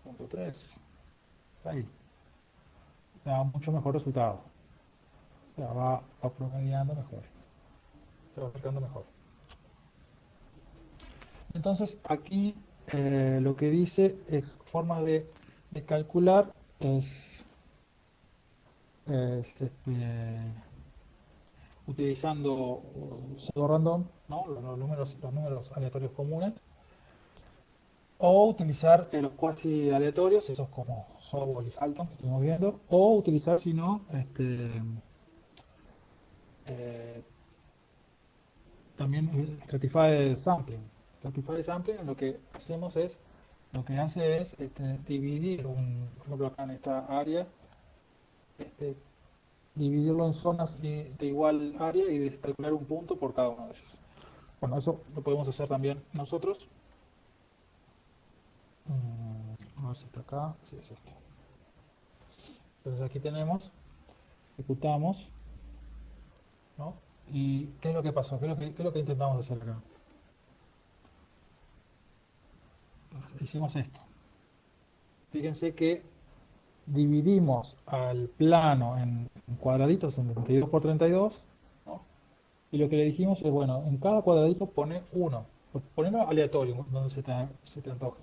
Speaker 1: 3.3. Ahí. Da mucho mejor resultado. O sea, va promediando mejor. Se va aplicando mejor. Entonces, aquí lo que dice es forma de calcular utilizando pseudo random, ¿no? Los números aleatorios comunes, o utilizar los cuasi aleatorios, esos como Sobol y Halton que estuvimos viendo, o utilizar, si no, eh, también el Stratified Sampling. Stratified Sampling lo que hacemos es, lo que hace es dividir, por ejemplo acá en esta área, este, dividirlo en zonas de igual área y calcular un punto por cada uno de ellos. Bueno, eso lo podemos hacer también nosotros. A ver si está acá. Sí, es este. Entonces aquí tenemos, ejecutamos, ¿no? ¿Y qué es lo que pasó? ¿Qué es lo que intentamos hacer acá? Hicimos esto. Fíjense que dividimos al plano en cuadraditos, en 32 por 32, ¿no? Y lo que le dijimos es, bueno, en cada cuadradito pone uno. Ponelo aleatorio, donde se te antoje.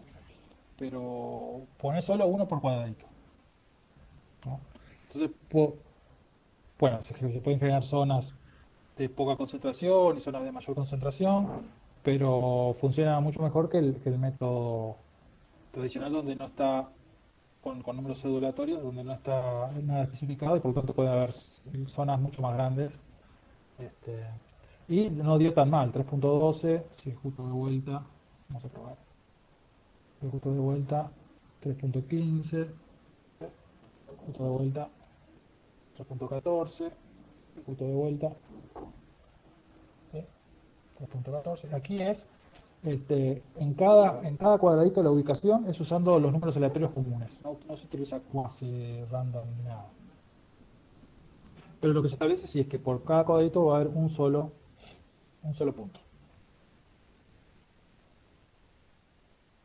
Speaker 1: Pero pone solo uno por cuadradito, ¿no? Entonces, bueno, se pueden generar zonas de poca concentración y zonas de mayor concentración, pero funciona mucho mejor que el método tradicional donde no está con números cedulatorios, donde no está nada especificado y por lo tanto puede haber zonas mucho más grandes. Este, y no dio tan mal, 3.12, si justo de vuelta, vamos a probar, si justo de vuelta, 3.15, justo de vuelta, 3.14, justo de vuelta, ¿sí? 3.14. Aquí es, en cada cuadradito la ubicación es usando los números aleatorios comunes. No se utiliza quasi random ni nada. Pero lo que se establece sí es que por cada cuadradito va a haber un solo punto.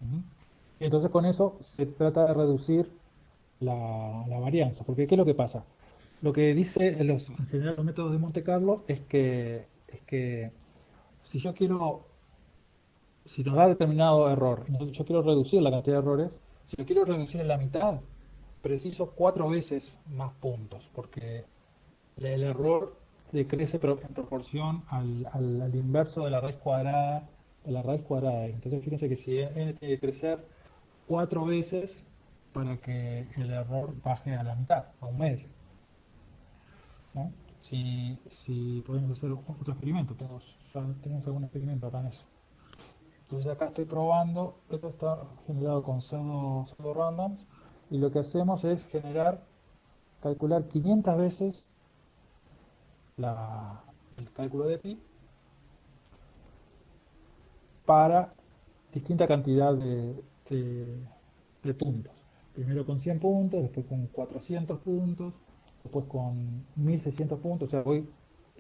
Speaker 1: Ujú. Y entonces con eso se trata de reducir la varianza. Porque ¿qué es lo que pasa? Lo que dice en general los métodos de Monte Carlo es que si yo quiero, si nos da determinado error, entonces yo quiero reducir la cantidad de errores, si lo quiero reducir en la mitad, preciso 4 veces más puntos, porque el error decrece en proporción al inverso de la raíz cuadrada de la raíz cuadrada. Entonces fíjense que si n tiene que crecer 4 veces para que el error baje a la mitad, a un medio, ¿no? Si podemos hacer otro experimento, ya tenemos algún experimento acá en eso. Entonces acá estoy probando, esto está generado con pseudo randoms, y lo que hacemos es calcular 500 veces el cálculo de pi para distinta cantidad de puntos. Primero con 100 puntos, después con 400 puntos, después con 1600 puntos, o sea, voy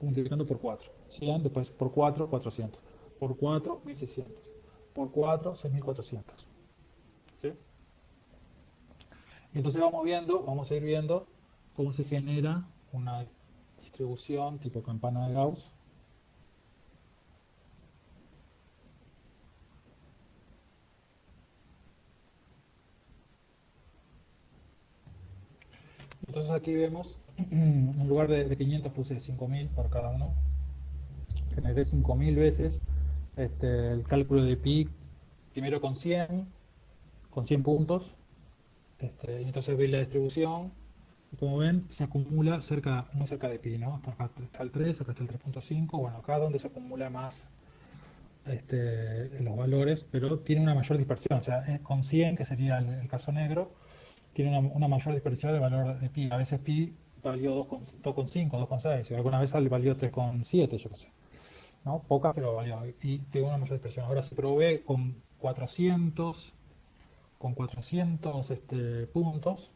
Speaker 1: multiplicando por 4. 100, después por 4, 400. Por 4, 1600. Por 4, 6400. ¿Sí? Y entonces vamos a ir viendo cómo se genera una distribución tipo campana de Gauss. Entonces aquí vemos, en lugar de 500 puse 5000 por cada uno. Generé 5000 veces el cálculo de pi, primero con 100 puntos, Y entonces veis la distribución. Y como ven, se acumula cerca, muy cerca de pi, ¿no? Acá está el 3, acá está el 3.5. Bueno, acá es donde se acumula más los valores, pero tiene una mayor dispersión. O sea, con 100, que sería el caso negro, tiene una mayor dispersión del valor de pi. A veces pi valió 2,5, 2,6, y alguna vez valió 3,7, yo qué sé. ¿No? Pocas, pero valió. Y tiene una mayor dispersión. Ahora, si probé con 400 puntos,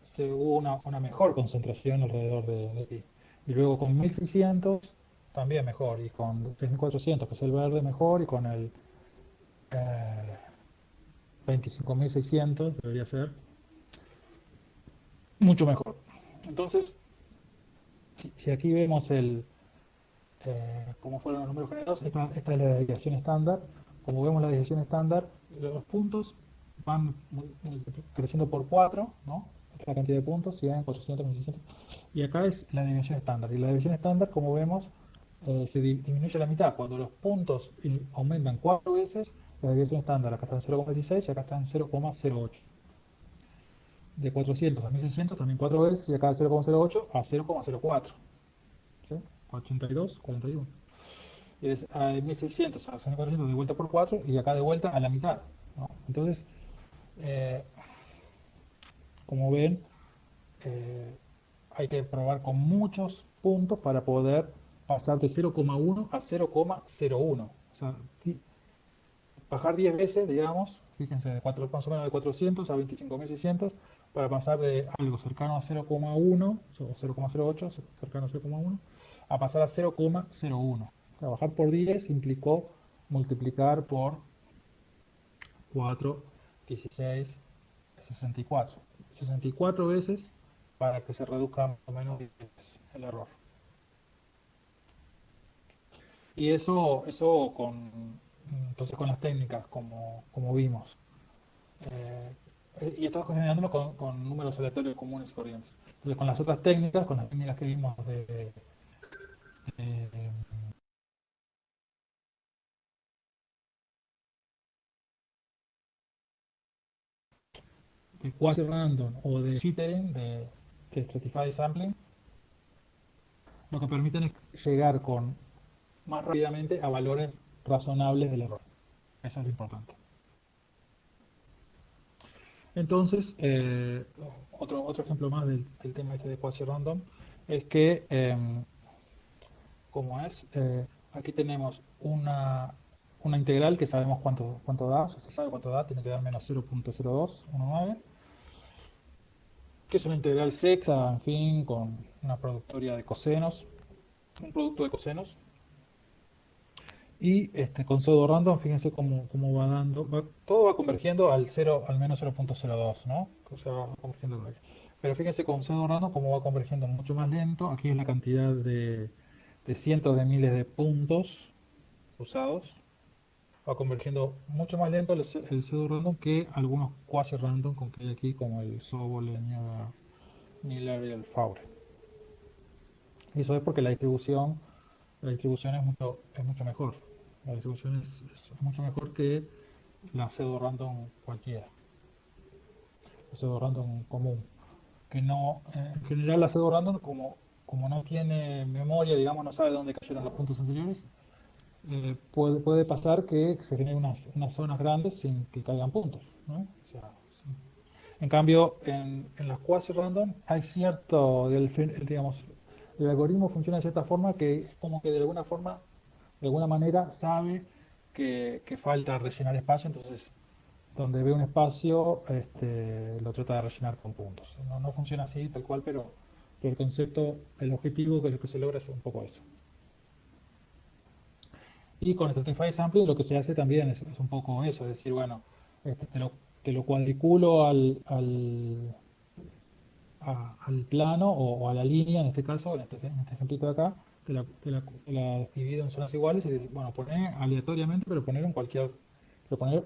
Speaker 1: se hubo una mejor concentración alrededor de pi. Y luego con 1600 también mejor. Y con 3400, que es el verde, mejor. Y con el 25.600 debería ser mucho mejor. Entonces, si aquí vemos cómo fueron los números generados, esta es la desviación estándar. Como vemos la desviación estándar, los puntos van creciendo por 4, ¿no? Esta es la cantidad de puntos, 100, 400, 1600. Y acá es la desviación estándar. Y la desviación estándar, como vemos, se disminuye a la mitad. Cuando los puntos aumentan 4 veces, la desviación estándar acá está en 0,16 y acá está en 0,08. De 400 a 1600 también 4 veces y acá de 0,08 a 0,04. ¿Sí? 82, 41. Y de 1600 a 1400 de vuelta por 4 y acá de vuelta a la mitad, ¿no? Entonces, eh, como ven, eh, hay que probar con muchos puntos para poder pasar de 0,1 a 0,01. O sea, bajar 10 veces, digamos, fíjense, más o menos de 400 a 25.600 para pasar de algo cercano a 0,1 o 0,08, cercano a 0,1, a pasar a 0,01. Trabajar por 10 implicó multiplicar por 4, 16, 64. 64 veces para que se reduzca más o menos 10 el error. Y eso entonces con las técnicas, como vimos. Eh, y esto generándolo con números aleatorios comunes y corrientes. Entonces, con las otras técnicas, con las técnicas que vimos de quasi random o de jittering, de stratified sampling, lo que permiten es llegar más rápidamente a valores razonables del error. Eso es lo importante. Entonces, otro ejemplo más del tema este de quasi random es que, como es, aquí tenemos una integral que sabemos cuánto da, o sea, se sabe cuánto da, tiene que dar menos 0,0219, que es una integral seca, en fin, con una productoria de cosenos, un producto de cosenos. Y con pseudo random, fíjense cómo va dando, todo va convergiendo al menos 0,02, ¿no? O sea, va convergiendo al medio. Pero fíjense con pseudo random cómo va convergiendo mucho más lento. Aquí es la cantidad de cientos de miles de puntos usados. Va convergiendo mucho más lento el pseudo random que algunos quasi random con que hay aquí, como el Sobol, el Miller y el Faure. Y eso es porque la distribución es mucho mejor. La distribución es mucho mejor que la pseudo random cualquiera, la pseudo random común. Que no, en general la pseudo random, como no tiene memoria, digamos, no sabe dónde cayeron los puntos anteriores, puede pasar que se generen unas zonas grandes sin que caigan puntos, ¿no? O sea, sí. En cambio, en las quasi random hay cierto, digamos, el algoritmo funciona de cierta forma que es como que de alguna manera sabe que falta rellenar espacio, entonces donde ve un espacio lo trata de rellenar con puntos. No funciona así tal cual, pero el concepto, el objetivo que lo que se logra es un poco eso. Y con Stratified Sampling lo que se hace también es un poco eso, es decir, bueno, te lo cuadriculo al plano o a la línea, en este caso, en este ejemplito de acá, te la divido en zonas iguales y bueno, poner aleatoriamente, pero poner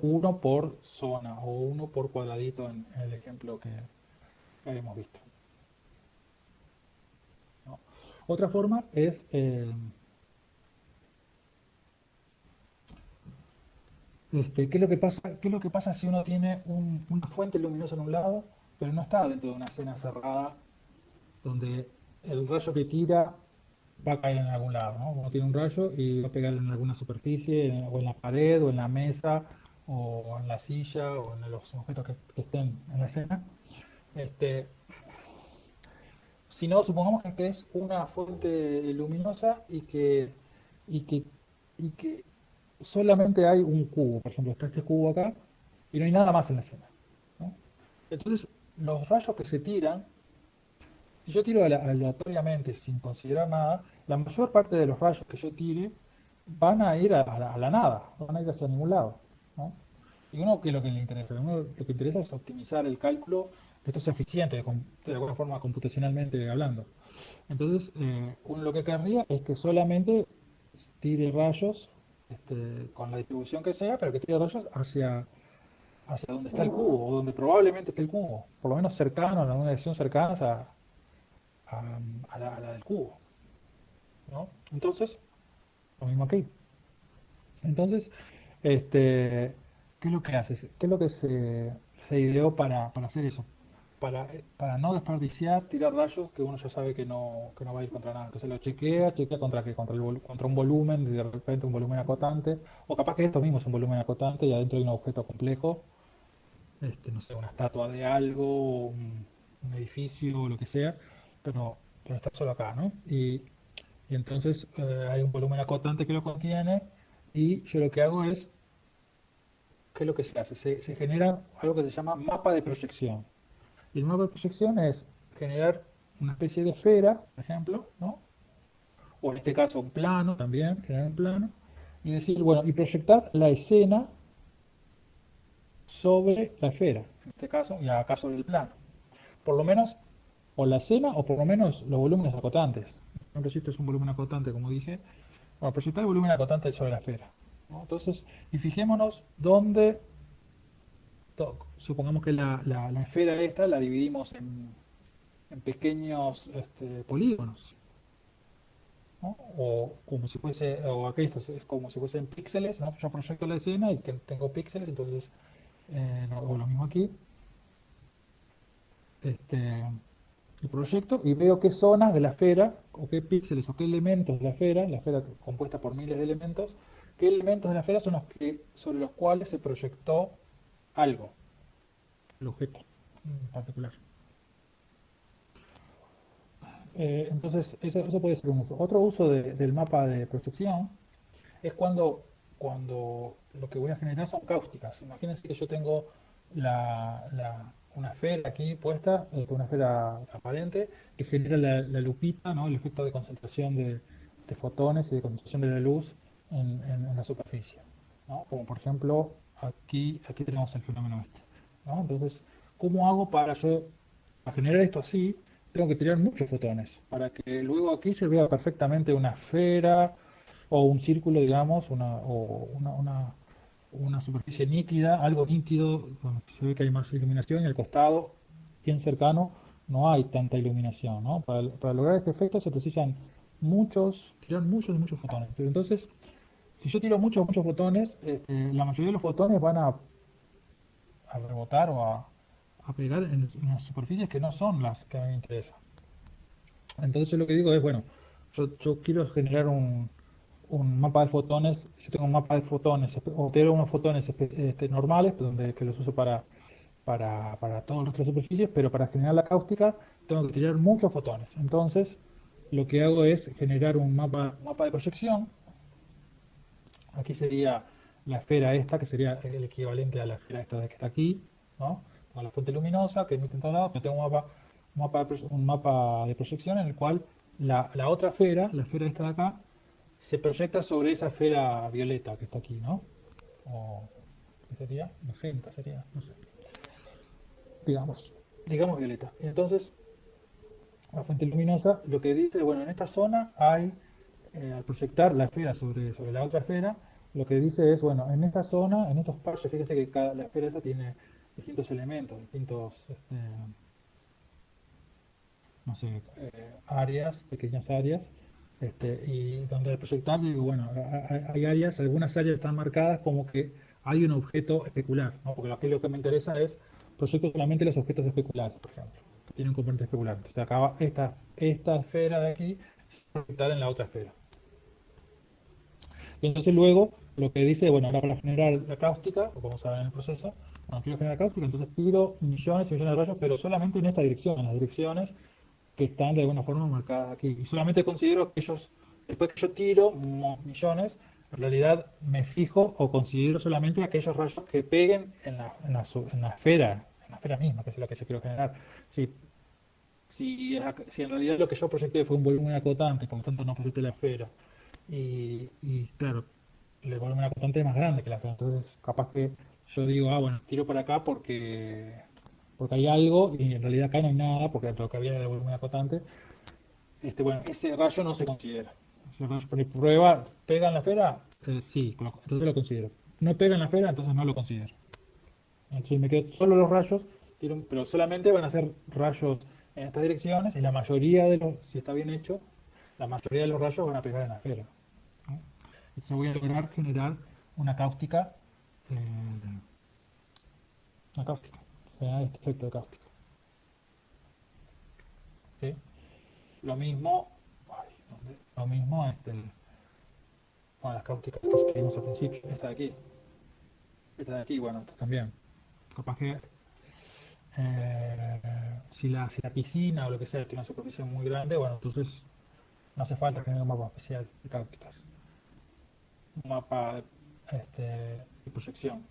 Speaker 1: uno por zona o uno por cuadradito en el ejemplo que habíamos visto, ¿no? Otra forma es ¿Qué es lo que pasa? ¿Qué es lo que pasa si uno tiene una fuente luminosa en un lado, pero no está dentro de una escena cerrada donde el rayo que tira va a caer en algún lado, ¿no? Uno tiene un rayo y va a pegar en alguna superficie, o en la pared, o en la mesa, o en la silla, o en los objetos que estén en la escena. Este, si no, supongamos que es una fuente luminosa y que, y que solamente hay un cubo. Por ejemplo, está este cubo acá y no hay nada más en la escena, ¿no? Entonces, los rayos que se tiran, si yo tiro aleatoriamente sin considerar nada, la mayor parte de los rayos que yo tire van a ir a la nada, no van a ir hacia ningún lado, ¿no? Y uno, ¿qué es lo que le interesa? A uno lo que interesa es optimizar el cálculo, que esto sea eficiente, de alguna forma computacionalmente hablando. Entonces, uno lo que querría es que solamente tire rayos, con la distribución que sea, pero que tire rayos hacia donde está el cubo, o donde probablemente esté el cubo, por lo menos cercano, en una dirección cercana a la del cubo, ¿no? Entonces, lo mismo aquí. Entonces, ¿qué es lo que haces? ¿Qué es lo que se ideó para hacer eso? Para no desperdiciar, tirar rayos que uno ya sabe que no va a ir contra nada. Entonces lo chequea contra qué, contra un volumen, de repente un volumen acotante, o capaz que esto mismo es un volumen acotante y adentro hay un objeto complejo, no sé, una estatua de algo, un edificio, o lo que sea, pero está solo acá, ¿no? Y entonces hay un volumen acotante que lo contiene y yo lo que hago es, ¿qué es lo que se hace? Se genera algo que se llama mapa de proyección. Y el mapa de proyección es generar una especie de esfera, por ejemplo, ¿no? O en este caso un plano también, generar un plano, y decir, bueno, y proyectar la escena sobre la esfera, en este caso, y acá sobre el plano. Por lo menos, o la escena, o por lo menos los volúmenes acotantes. Por ejemplo, si esto es un volumen acotante, como dije, bueno, proyectar el volumen acotante sobre la esfera, ¿no? Entonces, y fijémonos dónde, supongamos que la esfera esta la dividimos en pequeños polígonos, ¿no? O como si fuese, o aquí esto es como si fuesen píxeles, ¿no? Yo proyecto la escena y tengo píxeles, entonces, o lo mismo aquí, este, y proyecto y veo qué zonas de la esfera, o qué píxeles, o qué elementos de la esfera compuesta por miles de elementos, qué elementos de la esfera son los que, sobre los cuales se proyectó algo, el objeto en particular. Entonces, eso puede ser un uso. Otro uso del mapa de proyección es cuando lo que voy a generar son cáusticas. Imagínense que yo tengo una esfera aquí puesta, una esfera transparente, que genera la lupita, ¿no? El efecto de concentración de fotones y de concentración de la luz en la superficie, ¿no? Como por ejemplo, aquí tenemos el fenómeno este, ¿no? Entonces, ¿cómo hago para generar esto así? Tengo que tirar muchos fotones para que luego aquí se vea perfectamente una esfera o un círculo, digamos, una superficie nítida, algo nítido, donde se ve que hay más iluminación y al costado, bien cercano, no hay tanta iluminación, ¿no? Para lograr este efecto se precisan tirar muchos fotones. Pero entonces, si yo tiro muchos fotones, la mayoría de los fotones van a rebotar o a pegar en las superficies que no son las que a mí me interesan. Entonces yo lo que digo es, bueno, yo quiero generar un mapa de fotones, yo tengo un mapa de fotones, o tengo unos fotones normales, que los uso para todo el resto de las superficies, pero para generar la cáustica tengo que tirar muchos fotones. Entonces, lo que hago es generar un mapa de proyección. Aquí sería la esfera esta, que sería el equivalente a la esfera esta de que está aquí, ¿no? Con la fuente luminosa que emite en todos lados, pero tengo un mapa de proyección en el cual la otra esfera, la esfera esta de acá, se proyecta sobre esa esfera violeta que está aquí, ¿no? O, ¿qué sería? Magenta sería, no sé. Digamos violeta. Y entonces, la fuente luminosa lo que dice, bueno, en esta zona hay, al proyectar la esfera sobre la otra esfera, lo que dice es, bueno, en esta zona, en estos parches, fíjense que la esfera esa tiene distintos elementos, no sé, áreas, pequeñas áreas, y donde al proyectar, digo, bueno, hay áreas, algunas áreas están marcadas como que hay un objeto especular, ¿no? Porque aquí lo que me interesa es proyecto solamente los objetos especulares, por ejemplo, que tienen un componente especular. Entonces acá esta esfera de aquí se va a proyectar en la otra esfera. Y entonces luego lo que dice, bueno, ahora para generar la cáustica, o como saben en el proceso, bueno, quiero generar cáustica, entonces tiro millones y millones de rayos, pero solamente en esta dirección, en las direcciones que están de alguna forma marcadas aquí. Y solamente considero que ellos, después que yo tiro millones, en realidad me fijo o considero solamente aquellos rayos que peguen en la esfera misma, que es lo que yo quiero generar. Si, si en realidad lo que yo proyecté fue un volumen acotante, por lo tanto no proyecté la esfera, y claro, el volumen acotante es más grande que la esfera, entonces capaz que yo digo, ah, bueno, tiro para acá porque hay algo y en realidad acá no hay nada, porque lo que había era el volumen acotante. Bueno, ese rayo no se considera. Ese rayo por prueba, ¿pega en la esfera? Sí, entonces lo considero. No pega en la esfera, entonces no lo considero. Entonces me quedo solo los rayos, pero solamente van a ser rayos en estas direcciones y la mayoría de los, si está bien hecho, la mayoría de los rayos van a pegar en la esfera, ¿no? Entonces voy a lograr generar una cáustica, eh, generar este efecto de cáustica. ¿Sí? Lo mismo, lo mismo con las cáusticas que vimos al principio, esta de aquí, bueno, esta también. Capaz que si la piscina o lo que sea tiene una superficie muy grande, bueno, entonces no hace falta tener un mapa especial de cáusticas, un mapa de proyección.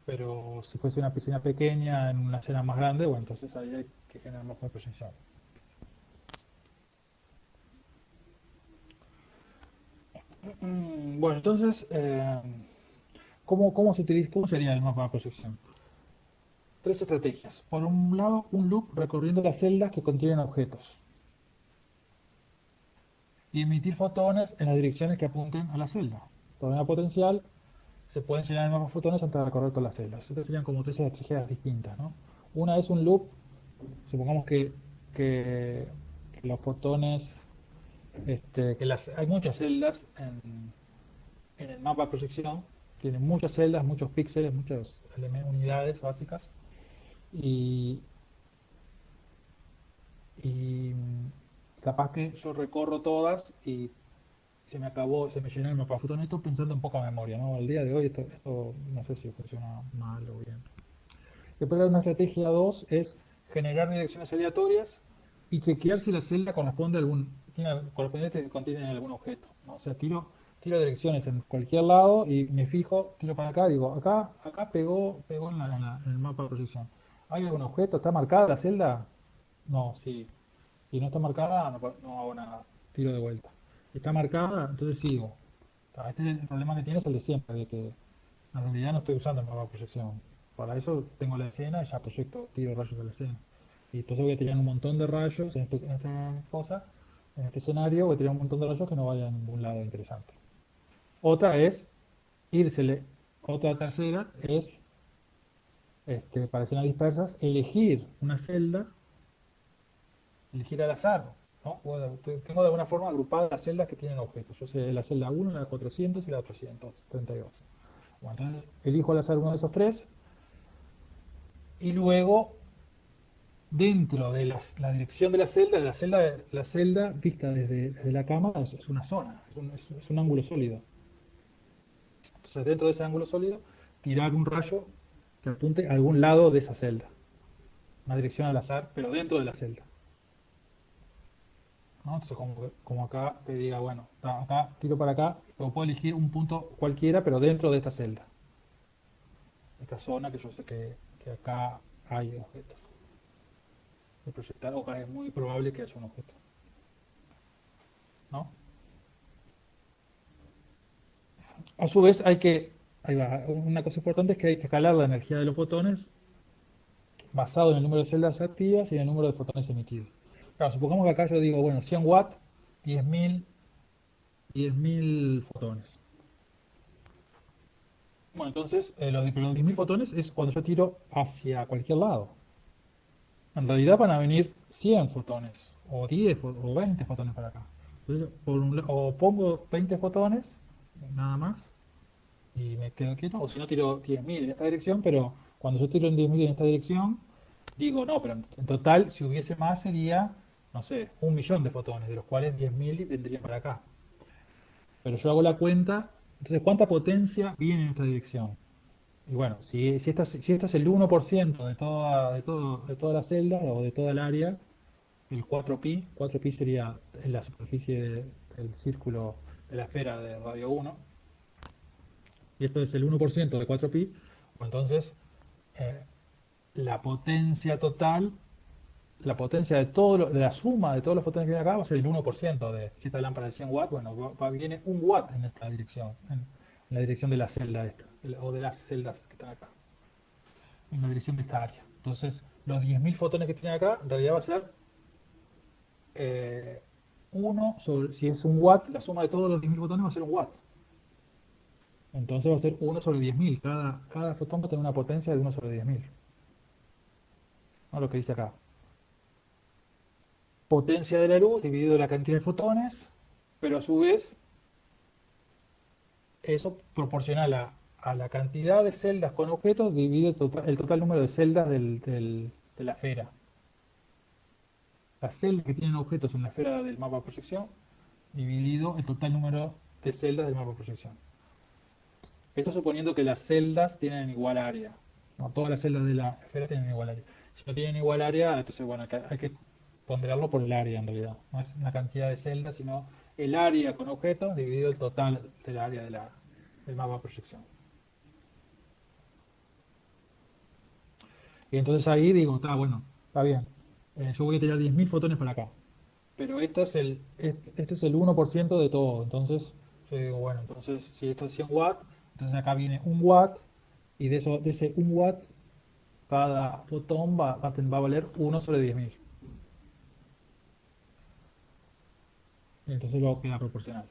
Speaker 1: Pero si fuese una piscina pequeña en una escena más grande, bueno, entonces ahí hay que generar un mapa de proyección. Bueno, entonces, ¿cómo sería el mapa de proyección? Tres estrategias. Por un lado, un loop recorriendo las celdas que contienen objetos. Y emitir fotones en las direcciones que apunten a la celda. Por una potencial, se pueden llenar el mapa de fotones antes de recorrer todas las celdas. Estas serían como tres estrategias distintas, ¿no? Una es un loop. Supongamos que los fotones, hay muchas celdas en el mapa de proyección. Tienen muchas celdas, muchos píxeles, muchas unidades básicas. Y, y capaz que yo recorro todas y se me llenó el mapa fotoneto pensando en poca memoria, ¿no? Al día de hoy esto no sé si funciona mal o bien. Después una estrategia 2 es generar direcciones aleatorias y chequear si la celda corresponde a correspondiente que contiene algún objeto, ¿no? O sea, tiro direcciones en cualquier lado y me fijo, tiro para acá, digo, acá pegó en el mapa de proyección. ¿Hay algún objeto? ¿Está marcada la celda? No, sí. Si no está marcada, no hago nada. Tiro de vuelta. Si está marcada, entonces sigo. Este es el problema que tiene, es el de siempre, de que en realidad no estoy usando el mapa de proyección. Para eso tengo la escena y ya proyecto, tiro rayos de la escena. Y entonces voy a tirar un montón de rayos en este escenario, voy a tirar un montón de rayos que no vayan a ningún lado interesante. Otra es írsele. Otra tercera es, para escenas dispersas, elegir una celda, elegir al azar, ¿no? Bueno, tengo de alguna forma agrupadas las celdas que tienen objetos. Yo sé la celda 1, la 400 y la 332. Bueno, entonces elijo al azar uno de esos tres y luego dentro de la dirección de la celda vista desde la cama es una zona, es un ángulo sólido. Entonces dentro de ese ángulo sólido tirar un rayo que apunte a algún lado de esa celda. Una dirección al azar, pero dentro de la celda, ¿no? Entonces como acá te diga, bueno, acá tiro para acá, luego puedo elegir un punto cualquiera, pero dentro de esta celda. Esta zona que yo sé que acá hay objetos. De proyectar, o es muy probable que haya un objeto, ¿no? A su vez ahí va, una cosa importante es que hay que escalar la energía de los fotones basado en el número de celdas activas y en el número de fotones emitidos. Claro, supongamos que acá yo digo, bueno, 100 watts, 10.000 fotones. Bueno, entonces, los 10.000 fotones es cuando yo tiro hacia cualquier lado. En realidad van a venir 100 fotones, o 10 o 20 fotones para acá. Entonces, o pongo 20 fotones, nada más, y me quedo quieto, o si no tiro 10.000 en esta dirección, pero cuando yo tiro en 10.000 en esta dirección, digo, no, pero en total, si hubiese más, sería, no sé, 1.000.000 de fotones, de los cuales 10.000 vendrían para acá. Pero yo hago la cuenta, entonces, ¿cuánta potencia viene en esta dirección? Y bueno, si esta es el 1% de toda la celda o de toda el área, el 4pi sería en la superficie del círculo de la esfera de radio 1, y esto es el 1% de 4pi, pues entonces eh, la potencia total, la potencia de la suma de todos los fotones que vienen acá va a ser el 1% si esta lámpara de 100 watts, bueno, viene 1 watt en esta dirección, en la dirección de la celda esta, o de las celdas que están acá, en la dirección de esta área. Entonces, los 10.000 fotones que tienen acá, en realidad va a ser 1 sobre, si es 1 watt, la suma de todos los 10.000 fotones va a ser 1 watt. Entonces va a ser 1 sobre 10.000. Cada fotón va a tener una potencia de 1 sobre 10.000. ¿No? Lo que dice acá. Potencia de la luz dividido la cantidad de fotones, pero a su vez eso proporciona a la cantidad de celdas con objetos dividido el total número de celdas de la esfera. Las celdas que tienen objetos en la esfera del mapa de proyección dividido el total número de celdas del mapa de proyección. Esto suponiendo que las celdas tienen igual área. No todas las celdas de la esfera tienen igual área. Si no tienen igual área, entonces bueno, hay que ponderarlo por el área en realidad. No es una cantidad de celdas, sino el área con objetos dividido el total del área del mapa de proyección. Y entonces ahí digo, está bueno, está bien. Yo voy a tirar 10.000 fotones para acá. Pero esto es el 1% de todo. Entonces yo digo, bueno, entonces si esto es 100 watts, entonces acá viene 1 watt. Y de ese 1 watt, cada fotón va a valer 1 sobre 10.000. Entonces luego queda proporcional.